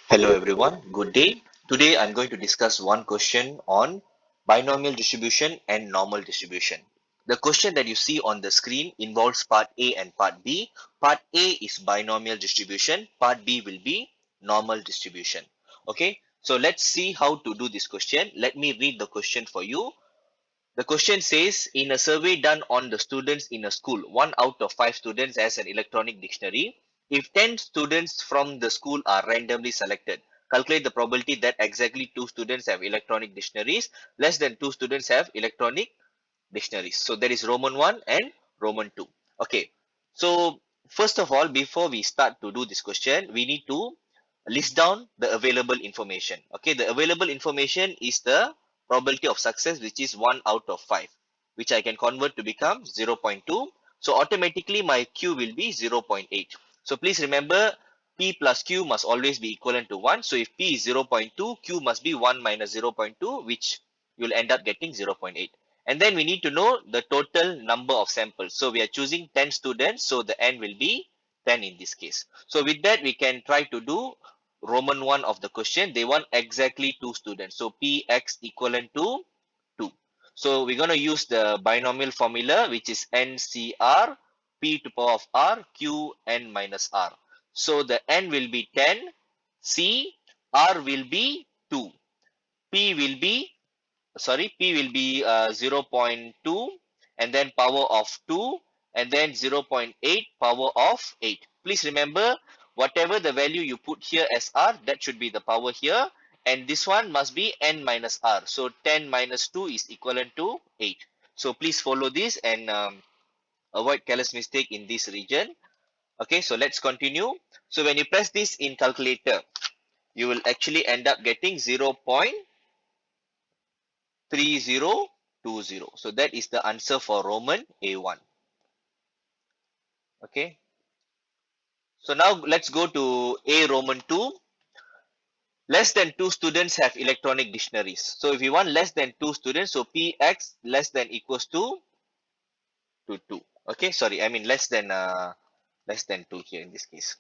Hello everyone, good day. Today I'm going to discuss one question on binomial distribution and normal distribution. The question that you see on the screen involves part A and part B. Part A is binomial distribution, part B will be normal distribution. Okay, so let's see how to do this question. Let me read the question for you. The question says, in a survey done on the students in a school, 1 out of 5 students has an electronic dictionary. If 10 students from the school are randomly selected, calculate the probability that exactly 2 students have electronic dictionaries, less than 2 students have electronic dictionaries. So there is Roman 1 and Roman 2. Okay. So first of all, before we start to do this question, we need to list down the available information. Okay. The available information is the probability of success, which is 1 out of 5, which I can convert to become 0.2. So automatically my Q will be 0.8. So please remember P plus Q must always be equivalent to 1. So if P is 0.2, Q must be 1 minus 0.2, which you'll end up getting 0.8. And then we need to know the total number of samples. So we are choosing 10 students. So the N will be 10 in this case. So with that, we can try to do Roman 1 of the question. They want exactly 2 students. So Px equivalent to 2. So we're going to use the binomial formula, which is NCR P to power of R Q N minus R. So the N will be 10, C, R will be 2, P will be P will be 0.2 and then power of 2 and then 0.8 power of 8. Please remember, whatever the value you put here as R, that should be the power here, and this one must be N minus R. So 10 minus 2 is equivalent to 8. So please follow this and avoid careless mistake in this region. Okay, so let's continue. So when you press this in calculator, you will actually end up getting 0.3020. So that is the answer for Roman A1. Okay. So now let's go to A Roman 2. Less than 2 students have electronic dictionaries. So if you want less than 2 students, so Px less than equals to 2. Okay, sorry, I mean less than 2 here in this case.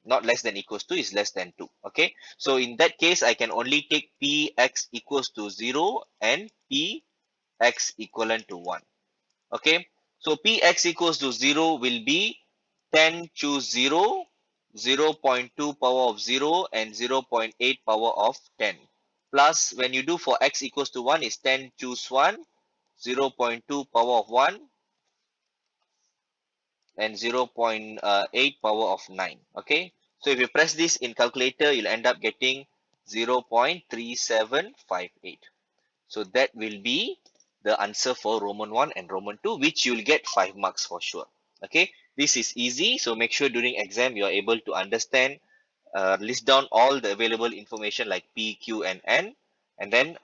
Not less than equals to, is less than 2. Okay, so in that case, I can only take Px equals to 0 and Px equivalent to 1. Okay, so Px equals to 0 will be 10 choose 0, 0.2 power of 0 and 0.8 power of 10. Plus when you do for x equals to 1 is 10 choose 1, 0.2 power of 1 and 0.8 power of 9. Okay, so if you press this in calculator, you'll end up getting 0.3758. So that will be the answer for Roman 1 and Roman 2, which you'll get 5 marks for sure. Okay, this is easy. So make sure during exam you're able to understand, list down all the available information like P, Q, and N, and then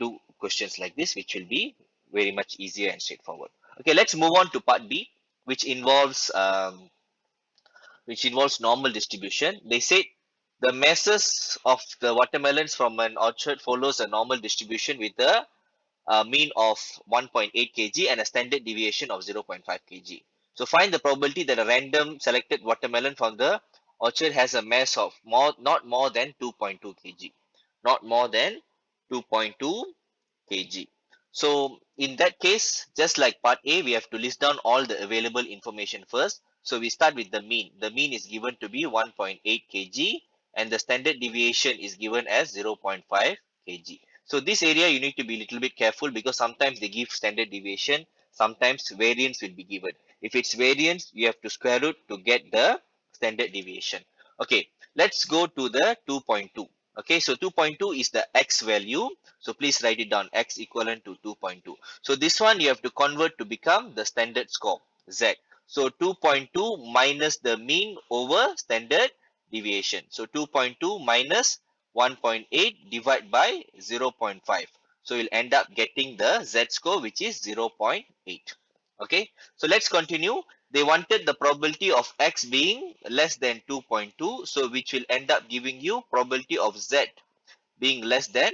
do questions like this, which will be very much easier and straightforward. Okay, let's move on to part B, which involves normal distribution. They said the masses of the watermelons from an orchard follows a normal distribution with a mean of 1.8 kg and a standard deviation of 0.5 kg. So find the probability that a random selected watermelon from the orchard has a mass of not more than 2.2 kg. Not more than 2.2 kg. So in that case, just like part A, we have to list down all the available information first. So we start with the mean. The mean is given to be 1.8 kg and the standard deviation is given as 0.5 kg. So this area you need to be a little bit careful because sometimes they give standard deviation, sometimes variance will be given. If it's variance, you have to square root to get the standard deviation. Okay, let's go to the 2.2. Okay, so 2.2 is the x value. So please write it down, x equivalent to 2.2. So this one you have to convert to become the standard score, z. So 2.2 minus the mean over standard deviation. So 2.2 minus 1.8 divided by 0.5. So you'll end up getting the z score, which is 0.8. Okay, so let's continue. They wanted the probability of x being less than 2.2, so which will end up giving you probability of z being less than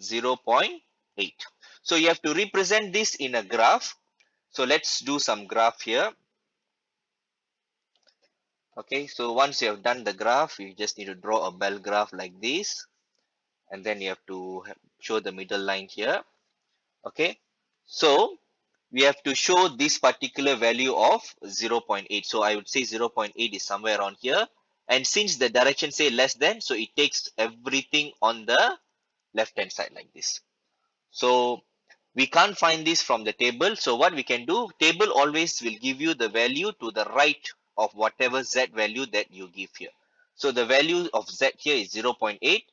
0.8. So you have to represent this in a graph. So let's do some graph here. Okay, so once you have done the graph, you just need to draw a bell graph like this, and then you have to show the middle line here. Okay, so we have to show this particular value of 0.8. So I would say 0.8 is somewhere around here. And since the direction say less than, so it takes everything on the left hand side like this. So we can't find this from the table. So what we can do, table always will give you the value to the right of whatever z value that you give here. So the value of z here is 0.8.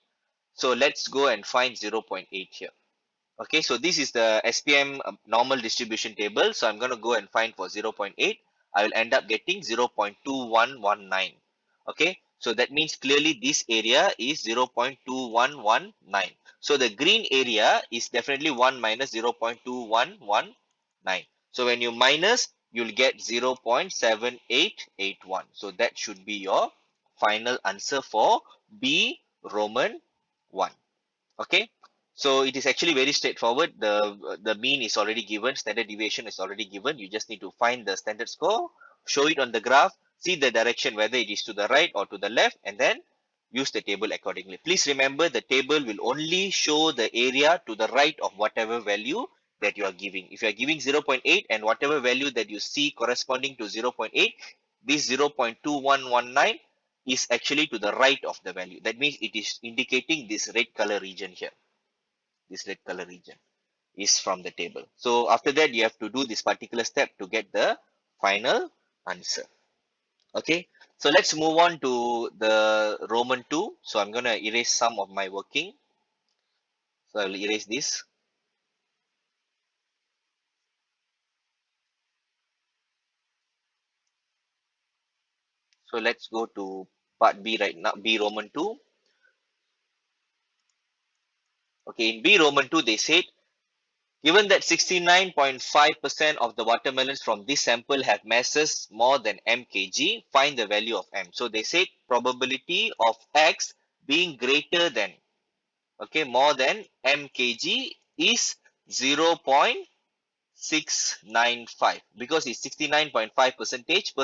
So let's go and find 0.8 here. Okay, so this is the SPM normal distribution table. So I'm going to go and find for 0.8. I will end up getting 0.2119. Okay, so that means clearly this area is 0.2119. So the green area is definitely 1 minus 0.2119. So when you minus, you'll get 0.7881. So that should be your final answer for B Roman 1. Okay, so it is actually very straightforward. The mean is already given, standard deviation is already given. You just need to find the standard score, show it on the graph, see the direction whether it is to the right or to the left, and then use the table accordingly. Please remember, the table will only show the area to the right of whatever value that you are giving. If you are giving 0.8 and whatever value that you see corresponding to 0.8, this 0.2119 is actually to the right of the value. That means it is indicating this red color region here. This red color region is from the table. So after that, you have to do this particular step to get the final answer. Okay. So let's move on to the Roman 2. So I'm going to erase some of my working. So I will erase this. So let's go to part B right now, B Roman 2. Okay, in B Roman 2, they said, given that 69.5% of the watermelons from this sample have masses more than m kg, find the value of m. So they said probability of x being greater than, okay, more than m kg is 0.695, because it's 69.5 percentage.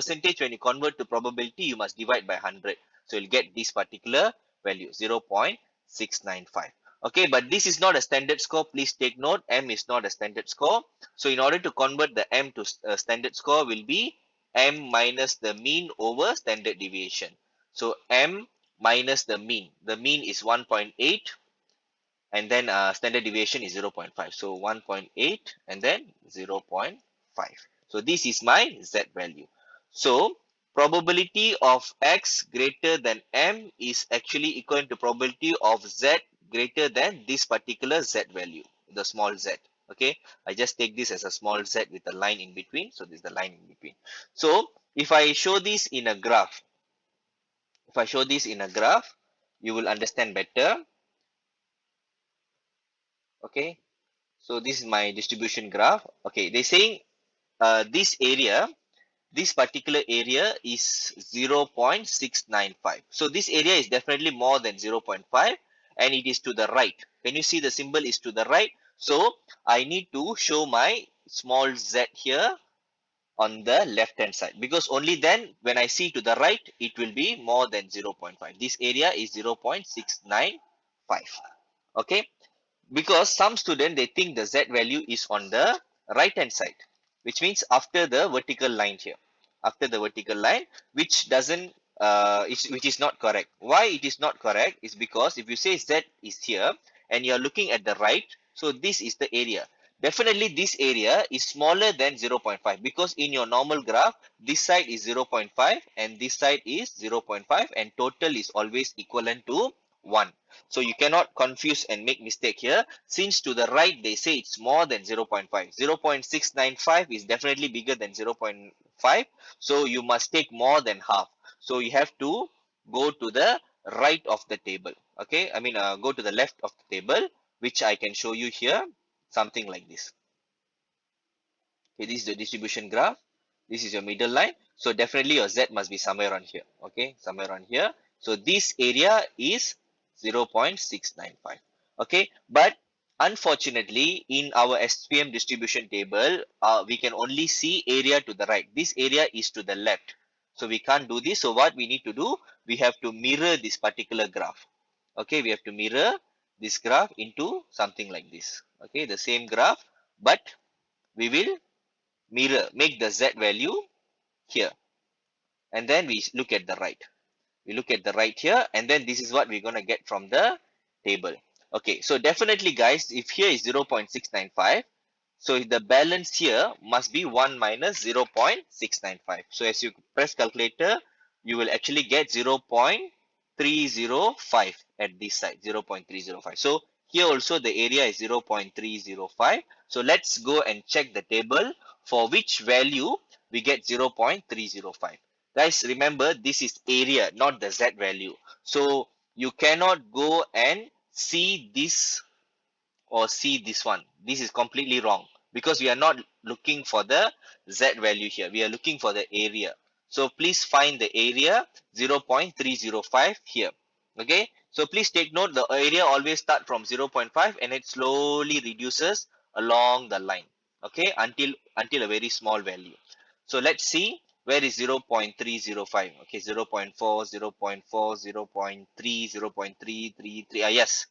When you convert to probability, you must divide by 100. So you'll get this particular value, 0.695. Okay, but this is not a standard score. Please take note, m is not a standard score. So in order to convert the m to standard score, will be m minus the mean over standard deviation. So m minus the mean. The mean is 1.8, and then standard deviation is 0.5. So 1.8 and then 0.5. So this is my z value. So probability of x greater than m is actually equal to probability of z greater than this particular z value, the small z. Okay, I just take this as a small z with a line in between. So this is the line in between. So if I show this in a graph, you will understand better. Okay, so this is my distribution graph. Okay, they're saying this area, this particular area is 0.695. So this area is definitely more than 0.5, and it is to the right. Can you see the symbol is to the right? So I need to show my small z here on the left hand side, because only then when I see to the right, it will be more than 0.5. This area is 0.695. Okay, because some student, they think the z value is on the right hand side, which means after the vertical line here, after the vertical line, which doesn't which is not correct. Why it is not correct is because if you say z is here and you are looking at the right, so this is the area. Definitely this area is smaller than 0.5, because in your normal graph, this side is 0.5 and this side is 0.5, and total is always equivalent to 1. So you cannot confuse and make mistake here. Since to the right, they say it's more than 0.5. 0.695 is definitely bigger than 0.5. So you must take more than half. So you have to go to the right of the table. Okay, I mean go to the left of the table, which I can show you here, something like this. Okay, this is the distribution graph. This is your middle line. So definitely your Z must be somewhere around here. Okay, somewhere around here. So this area is 0.695. Okay, but unfortunately in our SPM distribution table, we can only see area to the right. This area is to the left. So we can't do this. So what we need to do, we have to mirror this particular graph. Okay, we have to mirror this graph into something like this. Okay, the same graph, but we will mirror, make the Z value here. And then we look at the right. We look at the right here, and then this is what we're going to get from the table. Okay, so definitely guys, if here is 0.695, so the balance here must be 1 minus 0.695. So as you press calculator, you will actually get 0.305 at this side, 0.305. So here also the area is 0.305. So let's go and check the table for which value we get 0.305. Guys, remember this is area, not the Z value. So you cannot go and see this or see this one. This is completely wrong because we are not looking for the Z value here. We are looking for the area. So please find the area 0.305 here. Okay. So please take note, the area always start from 0.5 and it slowly reduces along the line. Okay. Until a very small value. So let's see where is 0.305. Okay. 0.4, 0.4, 0.3, 0.333. Yes.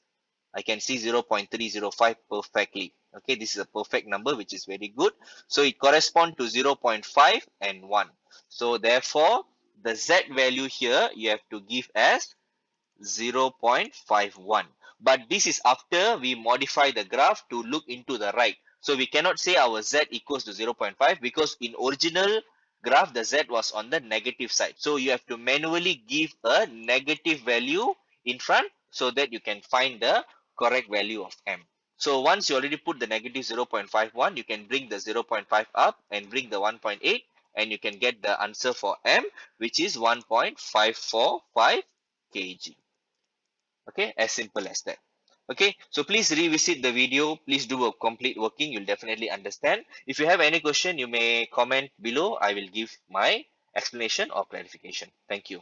I can see 0.305 perfectly. Okay, this is a perfect number, which is very good. So it corresponds to 0.5 and 1. So therefore, the Z value here, you have to give as 0.51. But this is after we modify the graph to look into the right. So we cannot say our Z equals to 0.5 because in original graph, the Z was on the negative side. So you have to manually give a negative value in front so that you can find the correct value of M. So once you already put the negative 0.51, you can bring the 0.5 up and bring the 1.8 and you can get the answer for M, which is 1.545 kg. Okay, as simple as that. Okay, so please revisit the video. Please do a complete working. You'll definitely understand. If you have any question, you may comment below. I will give my explanation or clarification. Thank you.